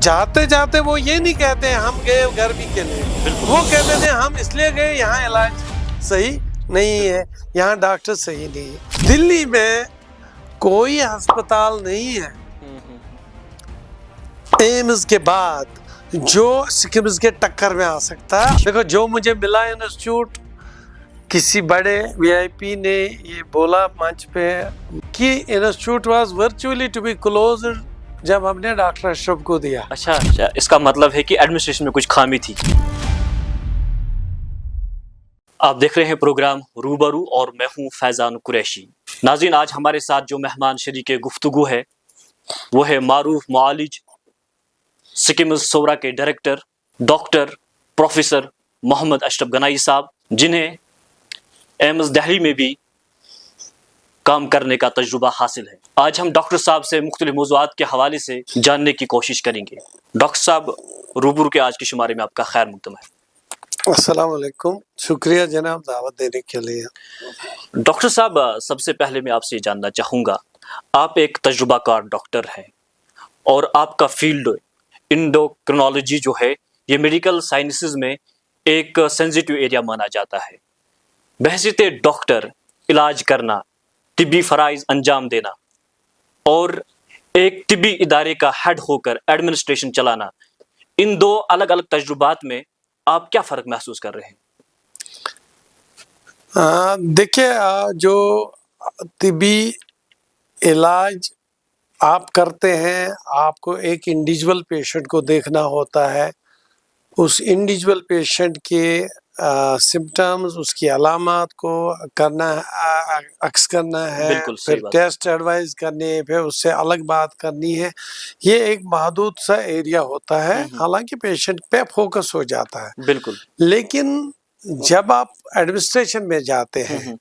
जाते जाते वो ये नहीं कहते हैं हम गए गर्मी के लिए, वो कहते थे हम इसलिए गए यहाँ इलाज सही नहीं है, यहाँ डॉक्टर सही नहीं है। दिल्ली में कोई अस्पताल नहीं है एम्स के बाद जो सिकिम्स के टक्कर में आ सकता है। देखो जो मुझे मिला इंस्टीट्यूट, किसी बड़े वीआईपी ने ये बोला मंच पे कि institute was virtually to be closed जब हमने डॉक्टर अशरफ को दिया। अच्छा, इसका मतलब है कि एडमिनिस्ट्रेशन में कुछ खामी थी। आप देख रहे हैं प्रोग्राम रूबरू और मैं हूं फैजान कुरैशी। नाज़रीन, आज हमारे साथ जो मेहमान शरीक गुफ्तगू है वो है मारूफ मुआलिज, सिकिम्स सोरा के director doctor professor Mohammad Ashraf Ganai साहब, जिन्हें एम्स दिल्ली में भी काम करने का तजुर्बा हासिल है। आज हम डॉक्टर साहब से मुख्तलिफ मौज़ूआत के हवाले से जानने की कोशिश करेंगे। डॉक्टर साहब, रूबरू के आज के शुमारे में आपका खैर मकदम है। अस्सलाम वालेकुम, शुक्रिया जनाब दावत देने के लिए। डॉक्टर साहब, सबसे पहले मैं आपसे जानना चाहूँगा, आप एक तजुर्बाकार डॉक्टर हैं और आपका फील्ड एंडोक्रिनोलॉजी जो है ये मेडिकल साइंसेज में एक सेंसिटिव एरिया माना जाता है। बहसीत डॉक्टर इलाज करना, तिब्बी फ़राइज़ अंजाम देना और एक तिब्बी इदारे का हेड होकर एडमिनिस्ट्रेशन चलाना, इन दो अलग अलग तजुर्बात में आप क्या फ़र्क महसूस कर रहे हैं? देखिए, जो तिब्बी इलाज आप करते हैं, आपको एक इंडिविजुअल पेशेंट को देखना होता है, उस इंडिविजुअल पेशेंट के सिम्टम्स, उसकी अलामत को करना, अक्स करना है, फिर टेस्ट एडवाइस करने, फिर उससे अलग बात करनी है। ये एक महदूद सा एरिया होता है, हालांकि पेशेंट पे फोकस हो जाता है। बिल्कुल। लेकिन जब आप एडमिनिस्ट्रेशन में जाते हैं,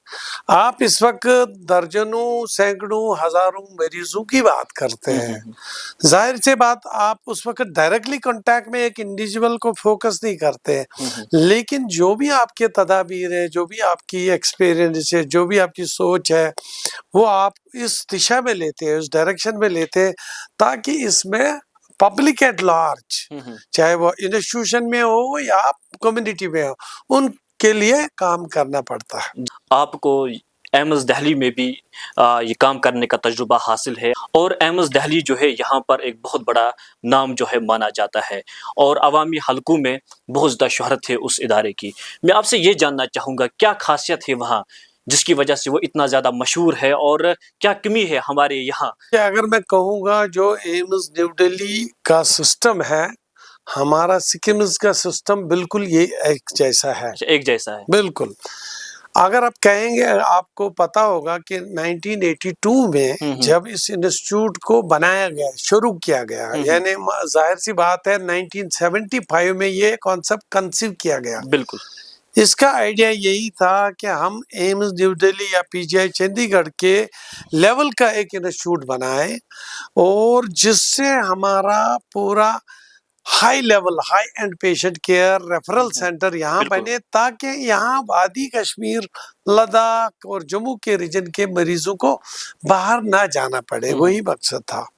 आप इस वक्त दर्जनों सैकड़ों हजारों मरीजों की बात करते हैं। जाहिर सी बात, आप उस वक्त डायरेक्टली कांटेक्ट में एक इंडिविजुअल को फोकस नहीं करते हैं, लेकिन जो भी आपके तदाबीर है, जो भी आपकी एक्सपीरियंस है, जो भी आपकी सोच है, वो आप इस दिशा में लेते हैं, उस डायरेक्शन में लेते हैं, ताकि इसमें पब्लिक एट लार्ज, चाहे वो इंस्टीट्यूशन में हो या कम्युनिटी में हो, उनके लिए काम करना पड़ता है। आपको एम्स दिल्ली में भी ये काम करने का तजुर्बा हासिल है और एम्स दिल्ली जो है यहाँ पर एक बहुत बड़ा नाम जो है माना जाता है और अवामी हलकों में बहुत ज़्यादा शोहरत है उस इदारे की। मैं आपसे ये जानना चाहूँगा, क्या खासियत है वहाँ जिसकी वजह से वो इतना ज़्यादा मशहूर है और क्या कमी है हमारे यहाँ? अगर मैं कहूँगा, जो एम्स न्यू दिल्ली का सिस्टम है, हमारा सिक्किम्स का सिस्टम बिल्कुल ये एक जैसा है। एक जैसा है, बिल्कुल। अगर आप कहेंगे, आपको पता होगा कि 1982 में जब इस इंस्टीट्यूट को बनाया गया, शुरू किया गया, यानी जाहिर सी बात है 1975 में ये कॉन्सेप्ट कंसीव किया गया। बिल्कुल। इसका आइडिया यही था कि हम एम्स न्यू दिल्ली या पीजीआई चंडीगढ़ के लेवल का एक इंस्टीट्यूट बनाए और जिससे हमारा पूरा high level, high and patient care referral centre यहाँ बने, ताकि यहाँ वादी कश्मीर, लद्दाख और जम्मू के रीजन के मरीजों को बाहर ना जाना पड़े। वही मकसद था।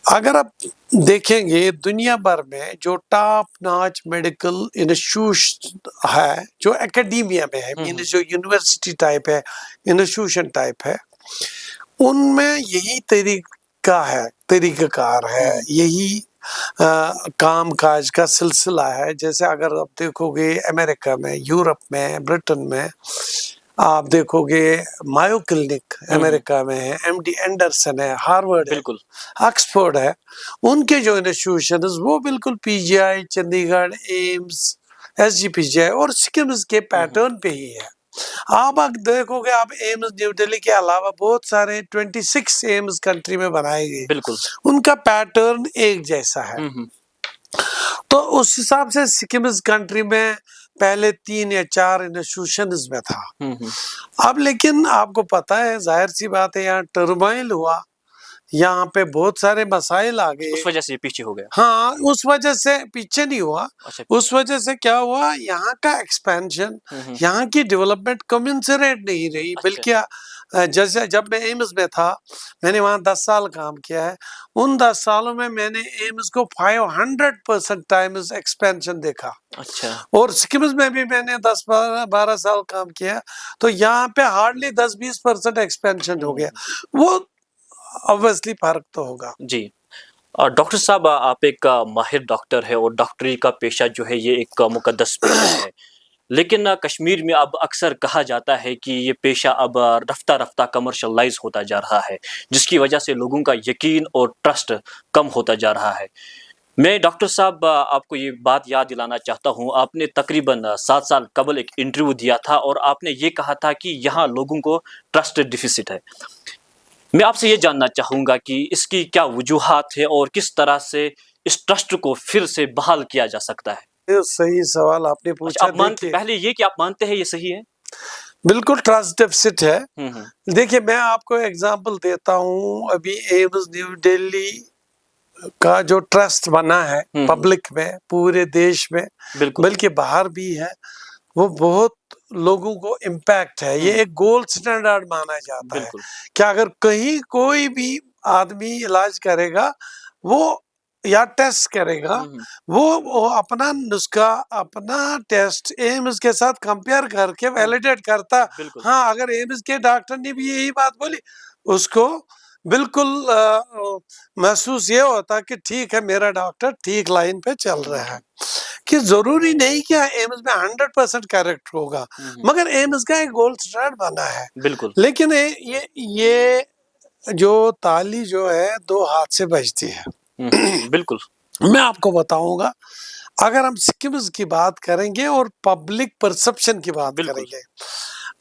अगर आप देखेंगे, दुनिया भर में जो टॉप नॉच मेडिकल इंस्टीट्यूट है, जो एकेडमिया में है, मीन जो यूनिवर्सिटी टाइप है, इंस्टीट्यूशन टाइप है, उनमें यही तरीकाकार है, यही काम काज का सिलसिला है। जैसे अगर आप देखोगे अमेरिका में, यूरोप में, ब्रिटेन में, आप देखोगे मायो क्लिनिक अमेरिका में है, एमडी एंडरसन है, हार्वर्ड है, ऑक्सफोर्ड है, उनके जो इंस्टीट्यूशन वो बिल्कुल पीजीआई चंडीगढ़, एम्स, एसजीपीजीआई और सिक्किम्स के पैटर्न पे ही है। आप देखोगे, आप एम्स न्यू दिल्ली के अलावा बहुत सारे 26 एम्स कंट्री में बनाए गए, बिल्कुल उनका पैटर्न एक जैसा है। तो उस हिसाब से सिक्किम्स कंट्री में पहले 3 या 4 इंस्टीट्यूशंस में था। अब लेकिन आपको पता है, जाहिर सी बात है, यहाँ टर्मोइल हुआ, यहाँ पे बहुत सारे मसाइल आ गए, उस वजह से पीछे हो गया। हाँ, उस वजह से पीछे नहीं हुआ। अच्छा। उस वजह से क्या हुआ, यहाँ का एक्सपेंशन, यहाँ की डेवलपमेंट कमेंसरेट नहीं रही, बल्कि जैसे जब मैं एम्स में था, मैंने वहाँ 10 साल काम किया है। उन 10 सालों में मैंने एम्स को 500% टाइम्स एक्सपेंशन देखा। अच्छा। और सिक्किम्स में भी मैंने 10-12 साल काम किया, तो यहाँ पे हार्डली 10-20% एक्सपेंशन हो गया। वो ऑब्वियसली फ़र्क तो होगा। जी। डॉक्टर साहब, आप एक माहिर डॉक्टर हैं और डॉक्टरी का पेशा जो है ये एक मुक़द्दस पेशा है। लेकिन कश्मीर में अब अक्सर कहा जाता है कि ये पेशा अब रफ्ता-रफ्ता कमर्शियलाइज़ होता जा रहा है, जिसकी वजह से लोगों का यकीन और ट्रस्ट कम होता जा रहा है। मैं डॉक्टर साहब आपको ये बात याद दिलाना चाहता हूँ, आपने तकरीबन 7 साल कबल एक इंटरव्यू दिया था और आपने ये कहा था कि यहाँ लोगों को ट्रस्ट डिफ़िसिट है। मैं आपसे ये जानना चाहूँगा कि इसकी क्या वजूहात है और किस तरह से इस ट्रस्ट को फिर से बहाल किया जा सकता है? ये सही सवाल आपने अच्छा, पूछा। आप मानते देखिए, पहले ये कि आप मानते हैं ये सही है? बिल्कुल ट्रस्ट डेफिसिट है। हुँ, हुँ। देखिए, मैं आपको एग्ज़ाम्पल देता हूँ, अभी एम्स न्यू दिल्ली का जो ट्रस्ट बना है हुँ, हुँ। पब्लिक में, पूरे देश में, बिल्कुल। बल्कि बाहर भी है, वो बहुत लोगों को इम्पैक्ट है। ये हुँ। एक गोल्ड स्टैंडर्ड माना जाता है बिल्कुल। कि अगर कहीं कोई भी आदमी इलाज करेगा, वो या टेस्ट करेगा, हुँ, हुँ। वो अपना नुस्खा, अपना टेस्ट एम्स के साथ कंपेयर करके वैलिडेट करता। बिल्कुल। हाँ, अगर एम्स के डॉक्टर ने भी यही बात बोली, उसको बिल्कुल महसूस ये होता कि ठीक है, मेरा डॉक्टर ठीक लाइन पे चल रहा है। कि ज़रूरी नहीं कि एम्स में 100% करेक्ट होगा, हुँ, हुँ। मगर एम्स का एक गोल्ड स्टैंडर्ड बना है। बिल्कुल। लेकिन ये जो ताली जो है 2 हाथ से बजती है। हुँ, हुँ। बिल्कुल। मैं आपको बताऊँगा, अगर हम सिक्किम्स की बात करेंगे और पब्लिक परसेप्शन की बात बिल्कुल। करेंगे,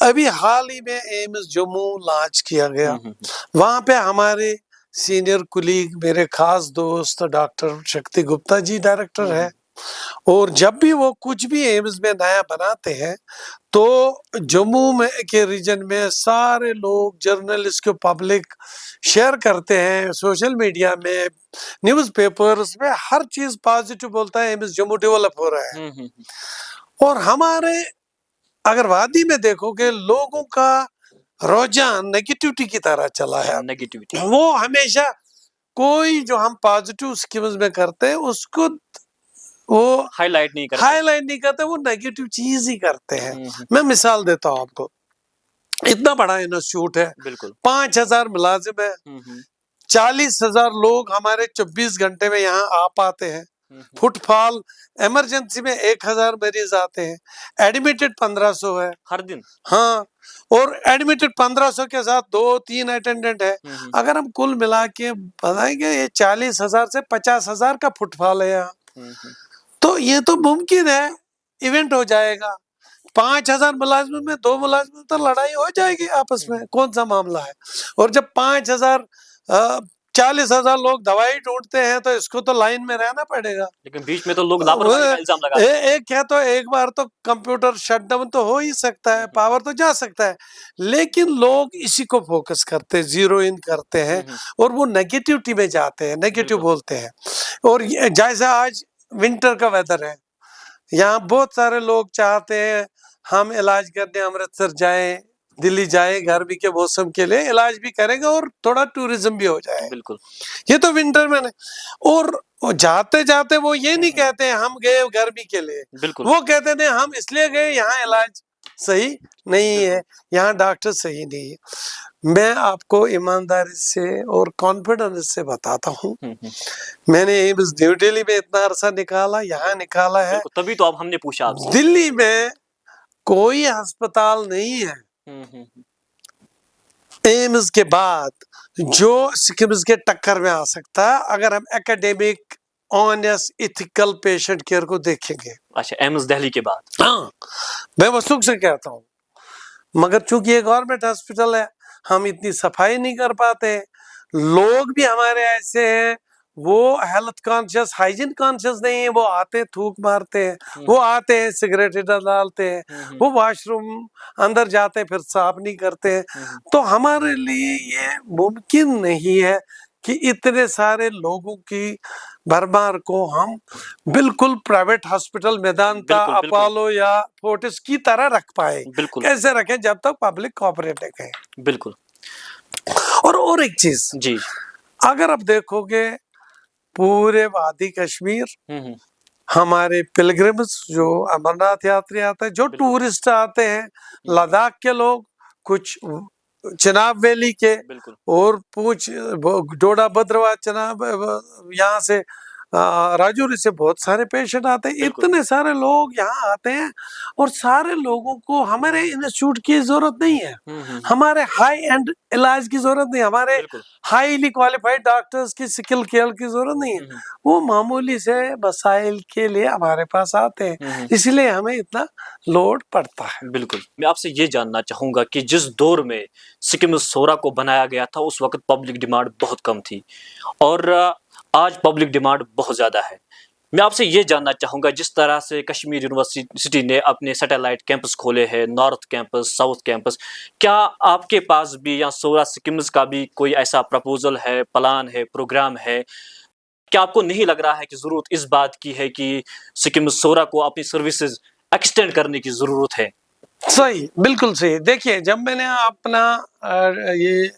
अभी हाल ही में एम्स जम्मू लॉन्च किया गया। हुँ, हुँ, हुँ। वहाँ पे हमारे सीनियर कुलीग, मेरे खास दोस्त डॉक्टर शक्ति गुप्ता जी डायरेक्टर हुँ, है। हुँ। और जब भी वो कुछ भी एम्स में नया बनाते हैं, तो जम्मू में के रीजन में सारे लोग, जर्नलिस्ट को पब्लिक शेयर करते हैं, सोशल मीडिया में, न्यूज़पेपर्स में हर चीज़ पॉजिटिव बोलता है, एम्स जम्मू डेवलप हो रहा है। हुँ, हुँ, हुँ। और हमारे अगर वादी में देखोगे, लोगों का रुझान नेगेटिविटी की तरह चला है। नेगेटिविटी। वो हमेशा कोई जो हम पॉजिटिव स्कीम्स में करते हैं, उसको वो हाइलाइट नहीं करते। हाइलाइट नहीं करते, वो नेगेटिव चीज़ ही करते हैं। हुँ, हुँ। मैं मिसाल देता हूँ आपको, इतना बड़ा इंस्टीट्यूट है, बिल्कुल। 5000 मुलाजिम है, हुँ, हुँ। 40,000 लोग हमारे 24 घंटे में यहाँ आ पाते हैं। हुँ, हुँ। फुटफॉल इमरजेंसी में 1000 मरीज आते हैं, एडमिटेड 1500 है। हर दिन? हाँ, और एडमिटेड 1500 के साथ 2-3 अटेंडेंट है। हुँ, हुँ। अगर हम कुल मिला के बताएंगे, ये 40,000 से 50,000 का फुटफॉल है यहाँ। हुँ, हुँ। तो ये तो मुमकिन है, इवेंट हो जाएगा। 5000 मुलाज़िमों में 2 मुलाज़िमों तो लड़ाई हो जाएगी आपस हुँ, में, हुँ। कौन-सा मामला है? और जब 5000 40,000 लोग दवाई ढूँढते हैं, तो इसको तो लाइन में रहना पड़ेगा। लेकिन बीच में तो लोग वो लापरवाही का इल्ज़ाम लगाते हैं। एक है, तो एक बार तो कंप्यूटर शटडाउन तो हो ही सकता हुँ, है, हुँ। पावर तो जा सकता है। लेकिन लोग इसी को फ़ोकस करते हैं, ज़ीरो इन करते हुँ, हैं हुँ। और वो नेगेटिविटी में जाते हैं, नेगेटिव बिल्कुल। बोलते हैं। और ये जैसे आज विंटर का वेदर है, यहाँ बहुत सारे लोग चाहते हैं हम इलाज करने अमृतसर जाएँ, दिल्ली जाएँ, गर्मी के मौसम के लिए इलाज भी करेंगे और थोड़ा टूरिज़्म भी हो जाए। बिल्कुल। ये तो विंटर में न, और जाते-जाते वो ये हुँ, नहीं हुँ। कहते हैं हम गए गर्मी के लिए, बिल्कुल। वो कहते थे हम इसलिए गए, यहाँ इलाज सही नहीं है, बिल्कुल। यहाँ डॉक्टर सही नहीं है। मैं आपको ईमानदारी से और कॉन्फिडेंस से बताता हूँ, हुँ, हुँ। मैंने एम्स न्यू दिल्ली में इतना अरसा निकाला, यहाँ निकाला है। बिल्कुल, तभी तो अब हमने पूछा आपसे। दिल्ली में कोई अस्पताल नहीं है हुँ, हुँ, हुँ। एम्स के बाद जो सिक्किम्स के टक्कर में आ सकता है, अगर हम academic, honest, ethical patient care को देखेंगे। अच्छा, एम्स दिल्ली के बाद। हाँ, मैं वसूख से कहता हूँ, मगर चूंकि ये गवर्नमेंट हॉस्पिटल है, हम इतनी सफाई नहीं कर पाते। लोग भी हमारे ऐसे हैं, वो हेल्थ कॉन्शियस, हाइजीन कॉन्शियस नहीं है, वो आते हैं थूक मारते हैं, हुँ, वो आते हैं सिगरेट इधर डालते हैं, हुँ, हुँ। वो वॉशरूम अंदर जाते हैं फिर साफ नहीं करते हैं। हुँ, हुँ। तो हमारे लिए ये मुमकिन नहीं है कि इतने सारे लोगों की भरमार को हम बिल्कुल प्राइवेट हॉस्पिटल मेदांता, बिल्कुल, बिल्कुल। अपोलो या फोर्टिस की तरह रख पाए। बिल्कुल। कैसे रखें? जब तक पब्लिक कोऑपरेट करे। बिल्कुल। और एक चीज, जी। अगर आप देखोगे पूरे वादी कश्मीर, हमारे पिलग्रिम्स जो अमरनाथ यात्री आते हैं, जो टूरिस्ट आते हैं, लद्दाख के लोग, कुछ चिनाब वैली के, और पूछ डोडा भद्रवाह चिनाब, यहाँ से राजौरी से बहुत सारे पेशेंट आते हैं। इतने सारे लोग यहाँ आते हैं, और सारे लोगों को हमारे इंस्टीट्यूट की जरूरत नहीं है, हमारे हाई एंड इलाज की जरूरत नहीं, हमारे हाईली क्वालिफाइड डॉक्टर्स की स्किल केयर की जरूरत नहीं है। वो मामूली से मसाइल के लिए हमारे पास आते हैं, इसलिए हमें इतना लोड पड़ता है। बिल्कुल। मैं आपसे ये जानना चाहूंगा कि जिस दौर में सिक्किम सोरा को बनाया गया था, उस वक्त पब्लिक डिमांड बहुत कम थी, और आज पब्लिक डिमांड बहुत ज़्यादा है। मैं आपसे ये जानना चाहूँगा, जिस तरह से कश्मीर यूनिवर्सिटी ने अपने सैटेलाइट कैंपस खोले हैं, नॉर्थ कैंपस, साउथ कैंपस, क्या आपके पास भी या सोरा सिक्किम्स का भी कोई ऐसा प्रपोजल है, प्लान है, प्रोग्राम है? क्या आपको नहीं लग रहा है कि ज़रूरत इस बात की है कि सिक्किम सोरा को अपनी सर्विसेज एक्सटेंड करने की ज़रूरत है? सही, बिल्कुल सही। देखिए, जब मैंने अपना ये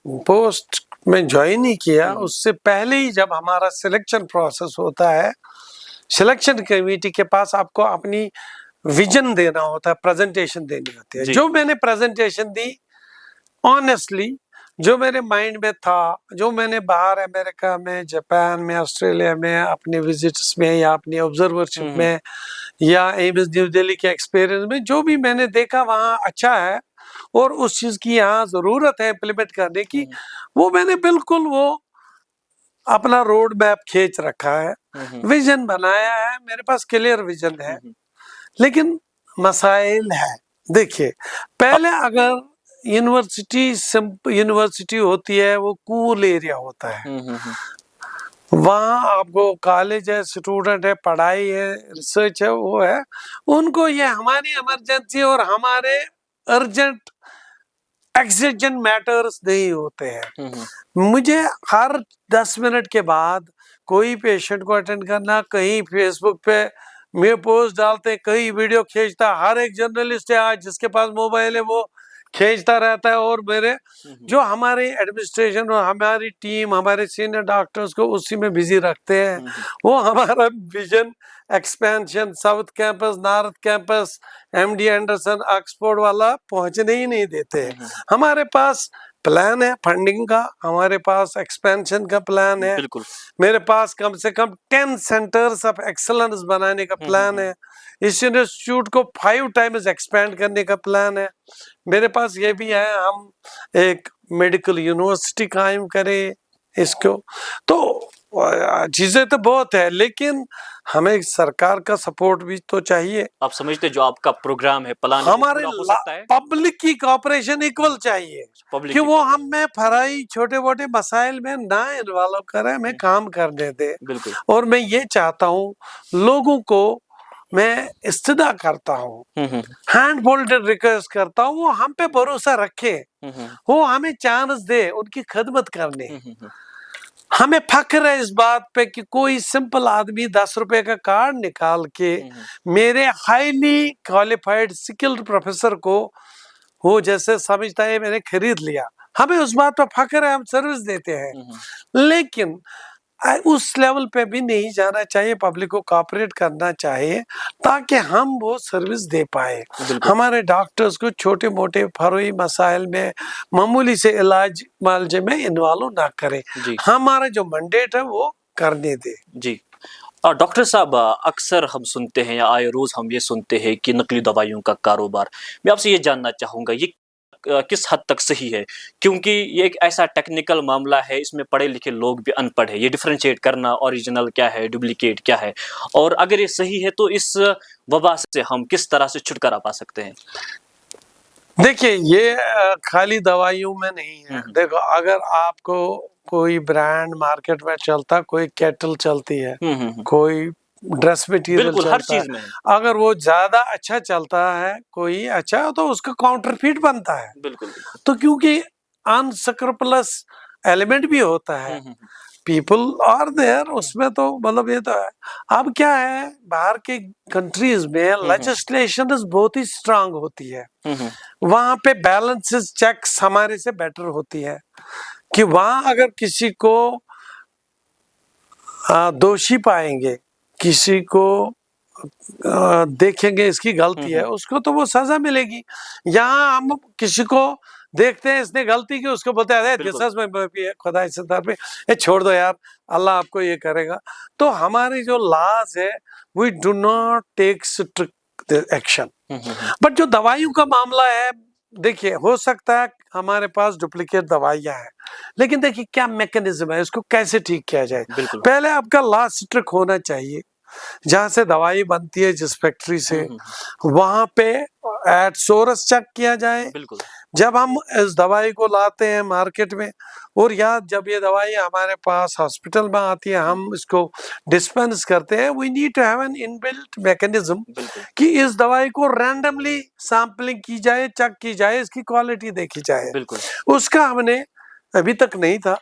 पोस्ट में ज्वाइन ही किया, उससे पहले ही जब हमारा सिलेक्शन प्रोसेस होता है, सिलेक्शन कमेटी के पास आपको अपनी विजन देना होता है, प्रेजेंटेशन देनी होती है। जो मैंने प्रेजेंटेशन दी, ऑनेस्टली जो मेरे माइंड में था, जो मैंने बाहर अमेरिका में, जापान में, ऑस्ट्रेलिया में अपने विजिट्स में या अपनी ऑब्जर्वरशिप में या एम्स न्यू दिल्ली के एक्सपीरियंस में जो भी मैंने देखा वहाँ अच्छा है और उस चीज की यहाँ जरूरत है इम्प्लीमेंट करने की, वो मैंने बिल्कुल वो अपना रोड मैप खींच रखा है, विजन बनाया है, मेरे पास क्लियर विजन है। लेकिन मसाइल है। देखिए, पहले अगर यूनिवर्सिटी होती है, वो कूल एरिया होता है, वहाँ आपको कॉलेज है, स्टूडेंट है, पढ़ाई है, रिसर्च है, वो है, उनको ये हमारी इमरजेंसी और हमारे अर्जेंट एक्सीजन मैटर्स नहीं होते हैं। मुझे हर 10 मिनट के बाद कोई पेशेंट को अटेंड करना, कहीं फेसबुक पे मैं पोस्ट डालते, कहीं वीडियो खींचता, हर एक जर्नलिस्ट है आज जिसके पास मोबाइल है वो खींचता रहता है, और मेरे जो हमारे एडमिनिस्ट्रेशन और हमारी टीम, हमारे सीनियर डॉक्टर्स को उसी में बिजी रखते हैं। वो हमारा vision expansion, south campus, north campus, MD Anderson, Oxford वाला पहुंचने ही नहीं देते। हमारे पास प्लान है फंडिंग का, हमारे पास एक्सपेंशन का प्लान है, मेरे पास कम से कम 10 सेंटर्स ऑफ एक्सलेंस बनाने का प्लान है, इस इंस्टीट्यूट को 5 टाइम्स एक्सपेंड करने का प्लान है। मेरे पास ये भी है, हम एक मेडिकल यूनिवर्सिटी कायम करें इसको। तो चीजें तो बहुत है, लेकिन हमें सरकार का सपोर्ट भी तो चाहिए। आप समझते जो आपका प्रोग्राम है, प्लान हमारे हो सकता है? पब्लिक की कोऑपरेशन इक्वल चाहिए कि वो हमें फराई छोटे मोटे मसाइल में ना इन्वॉल्व करें, हमें काम करने दे। और मैं ये चाहता हूँ, लोगों को मैं इस्तिदा करता हूँ, हैंड फोल्डेड रिक्वेस्ट करता हूँ, वो हम पे भरोसा रखे, वो हमें चांस दे उनकी खिदमत करने। हमें फख्र है इस बात पे कि कोई सिंपल आदमी 10 रुपए का कार्ड निकाल के मेरे हाईली क्वालिफाइड स्किल्ड प्रोफेसर को वो जैसे समझता है मैंने खरीद लिया। हमें उस बात पर फख्र है, हम सर्विस देते हैं, लेकिन उस लेवल पे भी नहीं जाना चाहिए। पब्लिक को कोऑपरेट करना चाहिए ताकि हम वो सर्विस दे पाए। हमारे डॉक्टर्स को छोटे मोटे फरोई मसाइल में, मामूली से इलाज मालजे में इन्वॉल्व ना करें, हमारा जो मैंडेट है वो करने दे। जी डॉक्टर साहब, अक्सर हम सुनते हैं या आए रोज हम ये सुनते हैं कि नकली दवाइयों का कारोबार। मैं आपसे ये जानना चाहूँगा, ये किस हद तक सही है? क्योंकि ये एक ऐसा टेक्निकल मामला है, इसमें पढ़े लिखे लोग भी अनपढ़ है, ये डिफरेंशिएट करना ओरिजिनल क्या है, डुप्लीकेट क्या है, और अगर ये सही है तो इस वबा से हम किस तरह से छुटकारा पा सकते हैं? देखिए, ये खाली दवाइयों में नहीं है। देखो, अगर आपको कोई ब्रांड मार्केट में चलता, कोई केटल चलती है, कोई ड्रेस मटेरियल चलता, हर चीज में अगर वो ज्यादा अच्छा चलता है, कोई अच्छा, तो उसका काउंटरफीट बनता है। तो क्योंकि अनस्क्रैपेबल एलिमेंट भी होता है, पीपल आर देयर, उसमें तो मतलब ये तो है। अब क्या है, बाहर के कंट्रीज में लेजिस्लेशन बहुत ही स्ट्रांग होती है, वहां पे बैलेंसेस चेक्स हमारे से बेटर होती है, कि वहां अगर किसी को दोषी पाएंगे, किसी को देखेंगे इसकी गलती है, उसको तो वो सजा मिलेगी। यहाँ हम किसी को देखते हैं इसने गलती की, उसको बोलते हैं अरे खुदा से दर पे छोड़ दो यार, अल्लाह आपको ये करेगा। तो हमारी जो लॉज है, we do not take strict action. But जो दवाइयों का मामला है, देखिए हो सकता है हमारे पास डुप्लीकेट दवाइयां हैं, लेकिन देखिए क्या मैकेनिज्म है, इसको कैसे ठीक किया जाए। पहले आपका लॉ स्ट्रिक्ट होना चाहिए, जहां से दवाई बनती है जिस फैक्ट्री से, वहां पे एट सोर्स चेक किया जाए। जब हम इस दवाई को लाते हैं मार्केट में, और या जब ये दवाई हमारे पास हॉस्पिटल में आती है, हम इसको डिस्पेंस करते हैं, we need to have an inbuilt mechanism कि इस दवाई को रैंडमली सैंपलिंग की जाए, चेक की जाए, इसकी क्वालिटी देखी जाए। उसका हमने अभी तक नहीं था।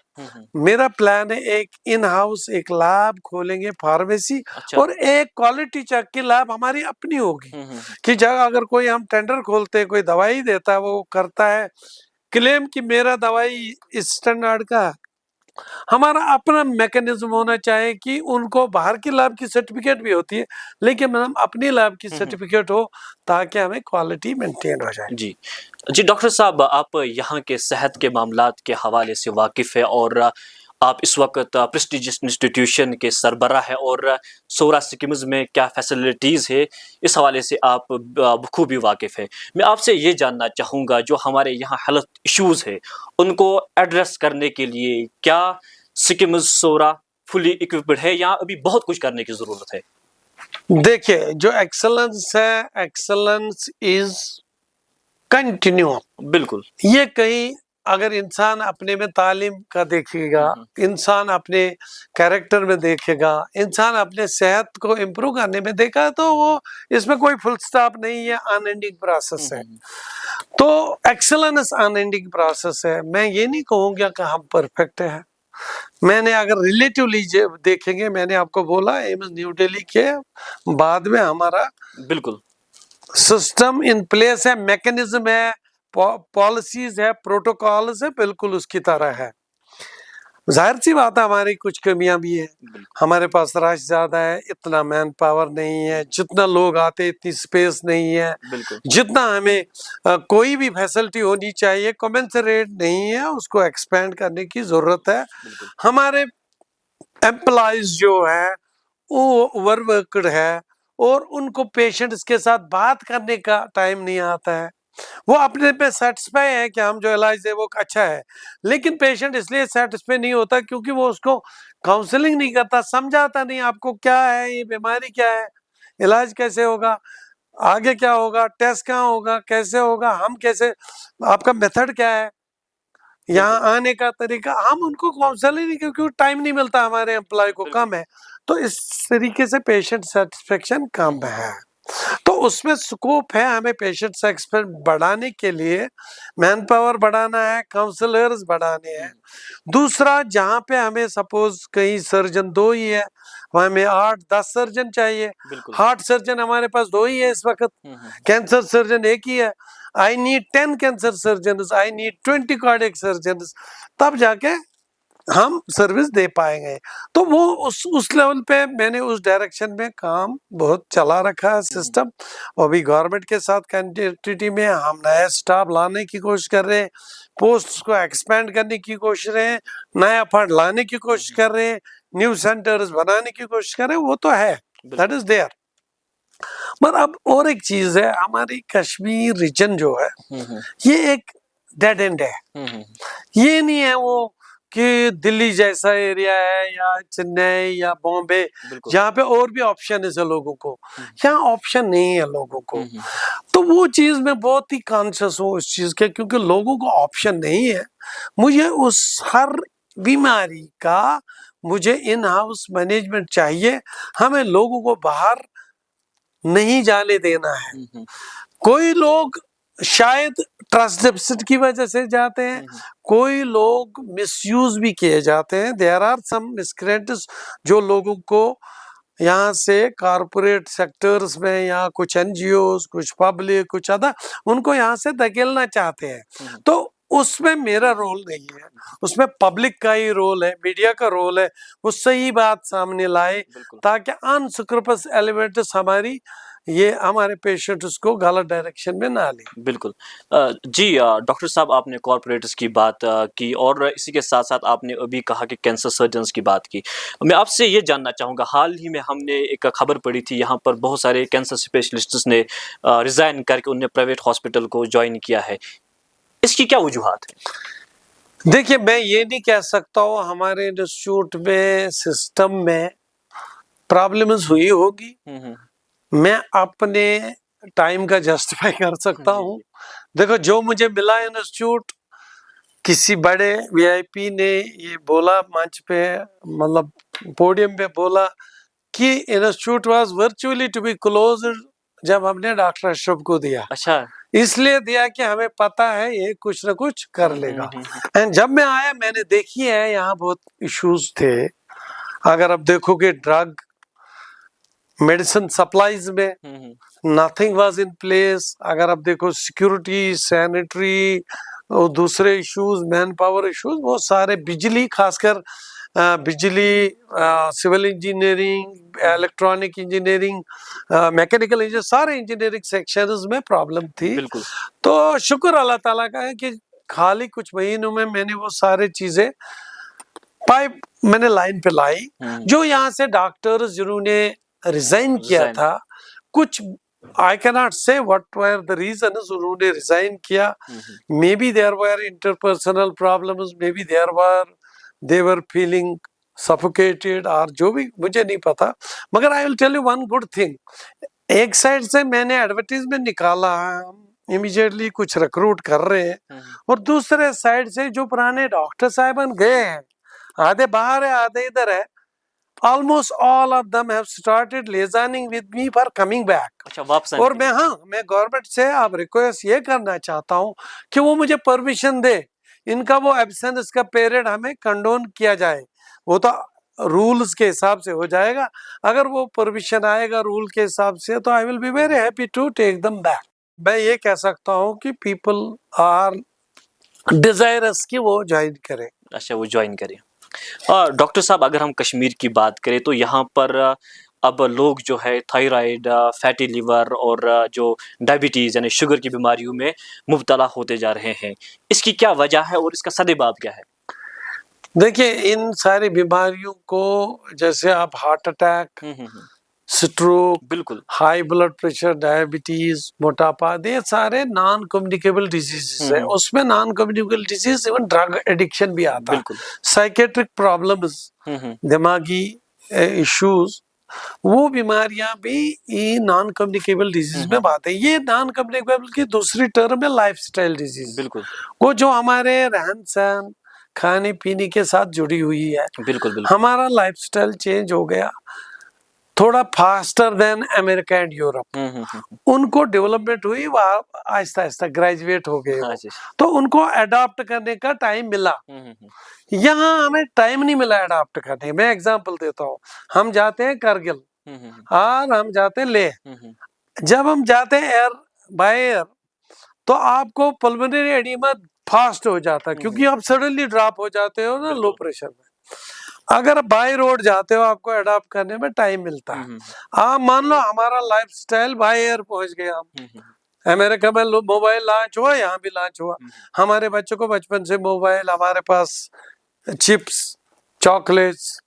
मेरा प्लान है एक इन हाउस एक लैब खोलेंगे, फार्मेसी, और एक क्वालिटी चेक की लैब हमारी अपनी होगी, कि जब अगर कोई हम टेंडर खोलते हैं, कोई दवाई देता है, वो करता है क्लेम कि मेरा दवाई इस स्टैंडर्ड का है, हमारा अपना मैकेनिज्म होना चाहिए कि उनको बाहर की लैब की सर्टिफिकेट भी होती है, लेकिन हम अपनी लैब की सर्टिफिकेट हो, ताकि हमें क्वालिटी मेंटेन हो जाए। जी डॉक्टर साहब, आप यहाँ के सेहत के मामलात के हवाले से वाकिफ़ है, और आप इस वक्त प्रेस्टिजियस इंस्टीट्यूशन के सरबराह है, और सोरा सिकिम्स में क्या फैसिलिटीज़ है, इस हवाले से आप बखूबी वाकिफ़ है। मैं आपसे ये जानना चाहूँगा, जो हमारे यहाँ हेल्थ इश्यूज़ है, उनको एड्रेस करने के लिए क्या सिकिम्स सोरा फुली इक्विप्ड है, या अभी बहुत कुछ करने की ज़रूरत है? देखिए, जो एक्सेलेंस है, एक्सेलेंस इज कंटिन्यूम। बिल्कुल। ये कहीं अगर इंसान अपने में तालीम का देखेगा, इंसान अपने कैरेक्टर में देखेगा, इंसान अपने सेहत को इम्प्रूव करने में देखा, तो वो इसमें कोई फुल स्टॉप नहीं है, अनएंडिंग प्रोसेस है। तो एक्सेलेंस अनएंडिंग प्रोसेस है। मैं ये नहीं कहूँगा कि हम परफेक्ट है। मैंने अगर रिलेटिवली देखेंगे, मैंने आपको बोला एम्स न्यू दिल्ली के बाद में हमारा बिल्कुल सिस्टम इन प्लेस है, मैकेनिज्म है, पॉलिसीज है, प्रोटोकॉल्स है, बिल्कुल उसकी तरह है। जाहिर सी बात है हमारी कुछ कमियां भी है, हमारे पास रश ज्यादा है, इतना मैन पावर नहीं है, जितना लोग आते इतनी स्पेस नहीं है, जितना हमें कोई भी फैसिलिटी होनी चाहिए कमेंसरेट नहीं है, उसको एक्सपेंड करने की जरूरत है। हमारे एम्प्लॉइज जो है वो ओवरवर्क्ड है, और उनको पेशेंट्स के साथ बात करने का टाइम नहीं आता है। वो अपने पे सेटिस्फाई है कि हम जो इलाज दे वो अच्छा है, लेकिन पेशेंट इसलिए सेटिस्फाई नहीं होता क्योंकि वो उसको काउंसलिंग नहीं करता, समझाता नहीं आपको क्या है, ये बीमारी क्या है, इलाज कैसे होगा, आगे क्या होगा, टेस्ट कहाँ होगा, कैसे होगा, हम कैसे, आपका मेथड क्या है, यहाँ आने का तरीका, हम उनको काउंसलिंग नहीं, क्योंकि टाइम नहीं मिलता, हमारे एम्प्लॉय को कम है। तो इस तरीके से पेशेंट सेटिस्फेक्शन कम है। तो उसमें स्कोप है हमें पेशेंट सेटिस्फेक्शन बढ़ाने के लिए, मैन पावर बढ़ाना है, काउंसलर्स बढ़ाने हैं। दूसरा, जहाँ पे हमें सपोज कहीं सर्जन 2 ही है, वहाँ हमें 8-10 सर्जन चाहिए। हार्ट सर्जन हमारे पास 2 ही है इस वक्त, कैंसर सर्जन 1 ही है। I need 10 cancer surgeon, I need 20 cardiac surgeon, तब जाके हम सर्विस दे पाएंगे। तो वो उस लेवल पे मैंने उस डायरेक्शन में काम बहुत चला रखा है सिस्टम। और अभी गवर्नमेंट के साथ कनेक्टिविटी में हम नया स्टाफ लाने की कोशिश कर रहे हैं, पोस्ट को एक्सपेंड करने की कोशिश कर रहे हैं, नया फंड लाने की कोशिश कर रहे हैं, न्यू सेंटर्स बनाने की कोशिश कर रहे हैं, वो तो है, दैट इज देयर। पर अब और एक चीज है, हमारी कश्मीर रीजन जो है ये एक डेड एंड है। ये नहीं है वो कि दिल्ली जैसा एरिया है या चेन्नई या बॉम्बे, जहाँ पे और भी ऑप्शन है लोगों को, यहाँ ऑप्शन नहीं है लोगों को। तो वो चीज मैं बहुत ही कॉन्शियस हूँ उस चीज के, क्योंकि लोगों को ऑप्शन नहीं है। मुझे उस हर बीमारी का मुझे इन हाउस मैनेजमेंट चाहिए, हमें लोगों को बाहर नहीं जाने देना है। कोई लोग शायद ट्रस्ट डेफिसिट की वजह से जाते हैं, कोई लोग मिसयूज भी किए जाते हैं। देयर आर सम मिसक्रेंट्स जो लोगों को यहाँ से कॉरपोरेट सेक्टर्स में या कुछ एनजीओज, कुछ पब्लिक, कुछ अदर, उनको यहाँ से धकेलना चाहते हैं। तो उसमें मेरा रोल नहीं है, उसमें पब्लिक का ही रोल है, मीडिया का रोल है, वो सही बात सामने लाए ताकि अनस्क्रूपस एलिमेंट्स ये हमारे पेशेंट्स को गलत डायरेक्शन में ना ले। बिल्कुल। जी डॉक्टर साहब, आपने कॉर्पोरेट्स की बात की और इसी के साथ साथ आपने अभी कहा कि कैंसर सर्जन्स की बात की। मैं आपसे ये जानना चाहूँगा, हाल ही में हमने एक खबर पढ़ी थी, यहाँ पर बहुत सारे कैंसर स्पेशलिस्ट्स ने रिज़ाइन करके उन्हें प्राइवेट हॉस्पिटल को ज्वाइन किया है। इसकी क्या वजूहात है? देखिए, मैं ये नहीं कह सकता हूँ हमारे इंस्टीट्यूट में, सिस्टम में प्रॉब्लम्स हुई होगी। मैं अपने टाइम का जस्टिफाई कर सकता हूँ। देखो, जो मुझे मिला इंस्टीट्यूट, किसी बड़े वीआईपी ने ये बोला मंच पे, मतलब पोडियम पे बोला कि institute was virtually to be closed जब हमने डॉक्टर अशरफ को दिया। अच्छा, इसलिए दिया कि हमें पता है ये कुछ ना कुछ कर लेगा। एंड जब मैं आया, मैंने देखी है यहाँ बहुत इश्यूज थे। अगर आप देखोगे ड्रग मेडिसिन सप्लाईज में नथिंग वाज इन प्लेस। अगर आप देखो सिक्योरिटी, सैनिटरी और दूसरे इश्यूज, मैन पावर इश्यूज, बहुत सारे, बिजली, खासकर बिजली, civil engineering, electronic engineering, mechanical engineering, सारे इंजीनियरिंग सेक्शंस में प्रॉब्लम थी। तो शुक्र अल्लाह ताला का है कि खाली कुछ महीनों में मैंने वो सारे चीजें मैंने लाइन पे लाई। जो यहाँ से डॉक्टर्स जिन्होंने रिजाइन किया था, कुछ I cannot say what were the reasons उन्होंने रिजाइन किया। Maybe there were interpersonal problems, maybe they were feeling suffocated, और जो भी, मुझे नहीं पता। मगर I will tell you one good thing, एक साइड से मैंने एडवर्टीजमेंट निकाला, इमीडिएटली कुछ रिक्रूट कर रहे हैं, और दूसरे साइड से जो पुराने डॉक्टर साहिबान गए हैं, आधे बाहर है आधे इधर है, almost all of them have started liaising with me for coming back। अच्छा, वापस और मैं गवर्नमेंट से अब रिक्वेस्ट ये करना चाहता हूँ कि वो मुझे परमिशन दे, इनका वो एब्सेंस का पीरियड हमें कंडोन किया जाए। वो तो रूल्स के हिसाब से हो जाएगा, अगर वो परमिशन आएगा रूल के हिसाब से, तो I will be very happy to take them back. मैं ये कह सकता हूँ कि पीपल आर डिजायरस कि वो ज्वाइन करें। अच्छा, वो ज्वाइन करें। डॉक्टर साहब, अगर हम कश्मीर की बात करें तो यहाँ पर अब लोग जो है थायराइड, फैटी लिवर और जो डायबिटीज़ यानी शुगर की बीमारियों में मुब्तला होते जा रहे हैं। इसकी क्या वजह है और इसका सद्देबाब क्या है? देखिए, इन सारी बीमारियों को, जैसे आप हार्ट अटैक, स्ट्रोक, बिल्कुल, हाई ब्लड प्रेशर, डायबिटीज, मोटापा, ये सारे नॉन कम्युनिकेबल डिजीजेस है। उसमें non communicable disease, even drug addiction भी आता है, साइकेट्रिक प्रॉब्लम्स, दिमागी इश्यूज, वो बीमारियां भी नॉन कम्युनिकेबल डिजीज में बात है। ये नॉन कम्युनिकेबल की दूसरी टर्म है लाइफस्टाइल डिजीज। बिल्कुल, वो जो हमारे रहन सहन, खाने पीने के साथ जुड़ी हुई है। बिल्कुल, हमारा लाइफस्टाइल चेंज हो गया थोड़ा faster than America and Europe. उनको डेवलपमेंट हुई, वह आहिस्ता आहिस्ता ग्रेजुएट हो गए, तो उनको अडॉप्ट करने का टाइम मिला। यहाँ हमें टाइम नहीं मिला अडॉप्ट करने। मैं एग्जांपल देता हूँ, हम जाते हैं करगिल और हम जाते हैं लेह। जब हम जाते हैं एयर बाय एयर, तो आपको पल्मोनरी एडिमा फास्ट हो जाता है, क्योंकि आप सडनली ड्रॉप हो जाते हो ना लो प्रेशर में। अगर बाय रोड जाते हो, आपको अडॉप्ट करने में टाइम मिलता है। आप मान लो हमारा लाइफस्टाइल बाय एयर पहुंच गया, अमेरिका में मोबाइल लॉन्च हुआ, यहाँ भी लॉन्च हुआ। हमारे बच्चों को बचपन से मोबाइल, हमारे पास chips, chocolates,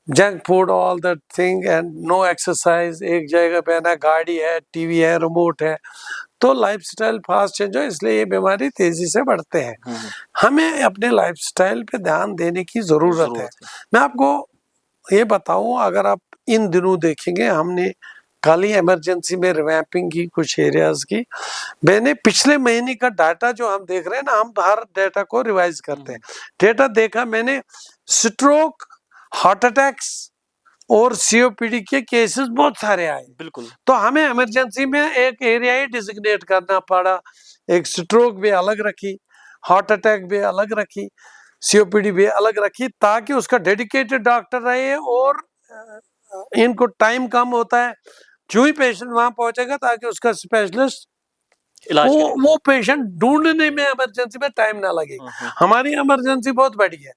junk food, all that thing, and no exercise. एक जगह पे ना गाड़ी है, टीवी है, रिमोट है, तो लाइफस्टाइल फास्ट चेंज हो, इसलिए ये बीमारी तेजी से बढ़ते हैं। हमें अपने लाइफस्टाइल पे ध्यान देने की जरूरत है। मैं आपको ये बताऊं, अगर आप इन दिनों देखेंगे, हमने कल ही इमरजेंसी में रिवैम्पिंग की कुछ एरियाज की। मैंने पिछले महीने का डाटा जो हम देख रहे हैं ना, हम हर डाटा को रिवाइज करते हैं। डेटा देखा मैंने, स्ट्रोक, हार्ट अटैक्स, और सीओपीडी के केसेस बहुत सारे आए। बिल्कुल। तो हमें इमरजेंसी में एक एरिया ही डिजिग्नेट करना पड़ा, एक स्ट्रोक भी अलग रखी, हार्ट अटैक भी अलग रखी, सीओपीडी भी अलग रखी, ताकि उसका डेडिकेटेड डॉक्टर रहे और इनको टाइम कम होता है, जो ही पेशेंट वहां पहुंचेगा ताकि उसका स्पेशलिस्ट इलाज करें। वो पेशेंट ढूंढने में इमरजेंसी में टाइम ना लगे। हमारी इमरजेंसी बहुत बड़ी है।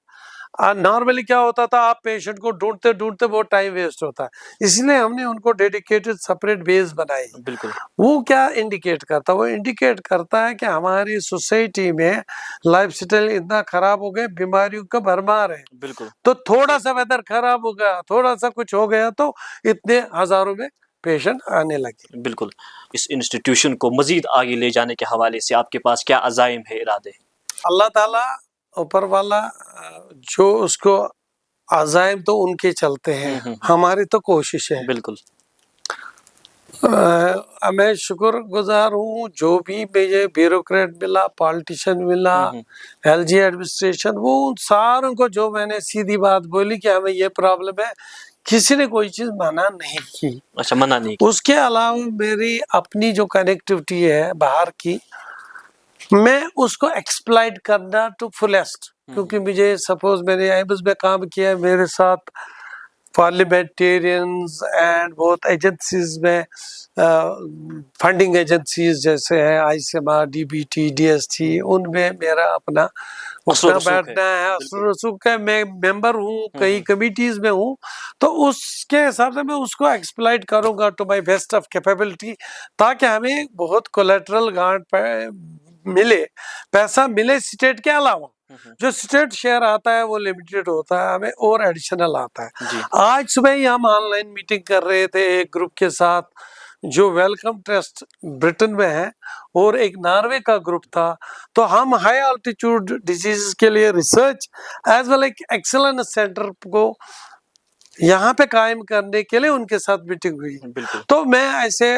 नॉर्मली क्या होता था, आप पेशेंट को ढूंढते ढूंढते वो टाइम वेस्ट होता है, इसलिए हमने उनको डेडिकेटेड सेपरेट बेस बनाई। बिल्कुल। वो क्या इंडिकेट करता है? वो इंडिकेट करता है कि हमारी सोसाइटी में लाइफस्टाइल इतना खराब हो गया, बीमारियों का भरमार है। बिल्कुल। तो थोड़ा सा वेदर खराब हो गया, थोड़ा सा कुछ हो गया तो इतने हजारों में पेशेंट आने लगे। बिल्कुल। इस इंस्टीट्यूशन को मजीद आगे ले जाने के हवाले से आपके पास क्या अज़ाइम है, इरादे? अल्लाह ताला ऊपर वाला जो उसको अज़ाइम तो उनके चलते हैं, हमारी तो कोशिश है। बिल्कुल। मैं शुक्रगुजार हूँ जो भी मुझे ब्यूरोक्रेट मिला, पॉलिटिशियन मिला, एलजी एडमिनिस्ट्रेशन, वो उन सारों को जो मैंने सीधी बात बोली कि हमें ये प्रॉब्लम है, किसी ने कोई चीज मना नहीं की। अच्छा, मना नहीं की। उसके अलावा मेरी अपनी जो कनेक्टिविटी है बाहर की, मैं उसको एक्सप्लॉइट करना टू फुलेस्ट, क्योंकि मुझे सपोज मैंने एम्स में काम किया, मेरे साथ पार्लियामेंटेरियंस एंड बहुत एजेंसीज में, फंडिंग एजेंसीज जैसे है आईसीएमआर, डीबीटी, डीएसटी, उनमें मेरा अपना उठना बैठना है, असर रसूख का मैं मेंबर हूँ, कई कमिटीज में हूँ, तो उसके हिसाब से मैं उसको एक्सप्लॉइट करूंगा to my best of capability, ताकि हमें बहुत कोलेटरल गारंट मिले, पैसा मिले स्टेट के अलावा। जो स्टेट शेयर आता है वो लिमिटेड होता है, हमें और एडिशनल आता है। आज सुबह ही हम ऑनलाइन मीटिंग कर रहे थे एक ग्रुप के साथ, जो वेलकम ट्रस्ट ब्रिटेन में है और एक नॉर्वे का ग्रुप था, तो हम हाई अल्टीट्यूड डिजीज के लिए रिसर्च एज वेल एक एक्सेलेंस सेंटर को यहाँ पे कायम करने के लिए उनके साथ मीटिंग हुई। तो मैं ऐसे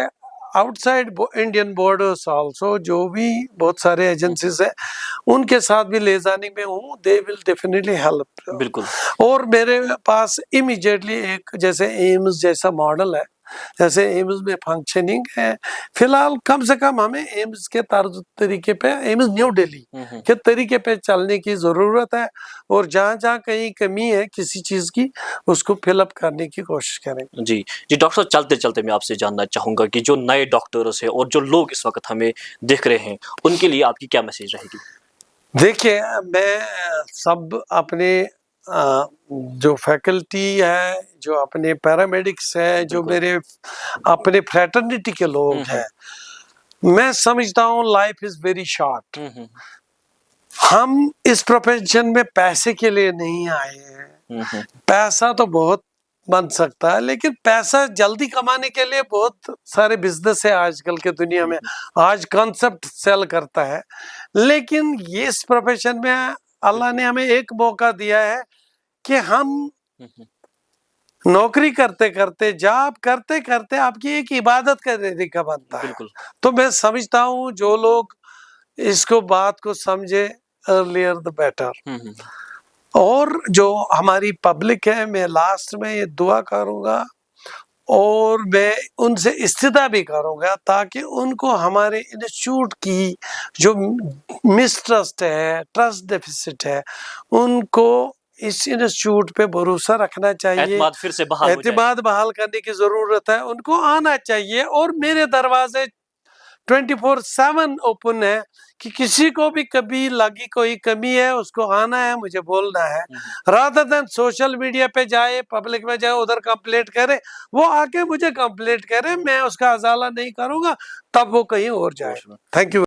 आउटसाइड इंडियन बॉर्डर्स आल्सो जो भी बहुत सारे एजेंसीज है उनके साथ भी ले जाने में हूँ, दे विल डेफिनेटली हेल्प। बिल्कुल। और मेरे पास इमीडिएटली एक जैसे एम्स जैसा मॉडल है, जैसे एम्स में फंक्शनिंग है, फिलहाल कम से कम हमें एम्स के तर्ज तरीके पे, एम्स न्यू दिल्ली के तरीके पे चलने की जरूरत है, और जहाँ जहाँ कहीं कमी है किसी चीज की, उसको फिलअप करने की कोशिश करेंगे। जी जी डॉक्टर साहब, चलते चलते मैं आपसे जानना चाहूँगा कि जो नए डॉक्टर्स हैं और जो लोग इस वक्त हमें देख रहे हैं, उनके लिए आपकी क्या मैसेज रहेगी? देखिए, मैं सब अपने जो फैकल्टी है, जो अपने पैरामेडिक्स है, जो मेरे अपने फ्रेटर्निटी के लोग हैं, मैं समझता हूँ लाइफ इज वेरी शॉर्ट। हम इस प्रोफेशन में पैसे के लिए नहीं आए हैं। पैसा तो बहुत बन सकता है, लेकिन पैसा जल्दी कमाने के लिए बहुत सारे बिजनेस है आजकल के दुनिया में, आज कॉन्सेप्ट सेल करता है। लेकिन ये इस प्रोफेशन में अल्लाह ने हमें एक मौका दिया है कि हम नौकरी करते करते, जॉब करते करते आपकी एक इबादत का तरीका बनता है। तो मैं समझता हूँ जो लोग इसको बात को समझे, अर्लियर द बेटर। और जो हमारी पब्लिक है, मैं लास्ट में ये दुआ करूंगा और मैं उनसे इस्तिदा भी करूंगा ताकि उनको हमारे इंस्टीट्यूट की जो मिसट्रस्ट है, ट्रस्ट डेफिसिट है, उनको इस इंस्टीट्यूट पे भरोसा रखना चाहिए, एतमाद फिर से बहाल हो जाए। एतमाद बहाल करने की जरूरत है, उनको आना चाहिए। और मेरे दरवाजे 24/7 ओपन है कि किसी को भी कभी लगी कोई कमी है उसको आना है, मुझे बोलना है, रादर देन सोशल मीडिया पे जाए, पब्लिक में जाए, उधर कंप्लेंट करे, वो आके मुझे कंप्लेंट करे, मैं उसका अजाला नहीं करूंगा, तब वो कहीं और जाए। Thank you.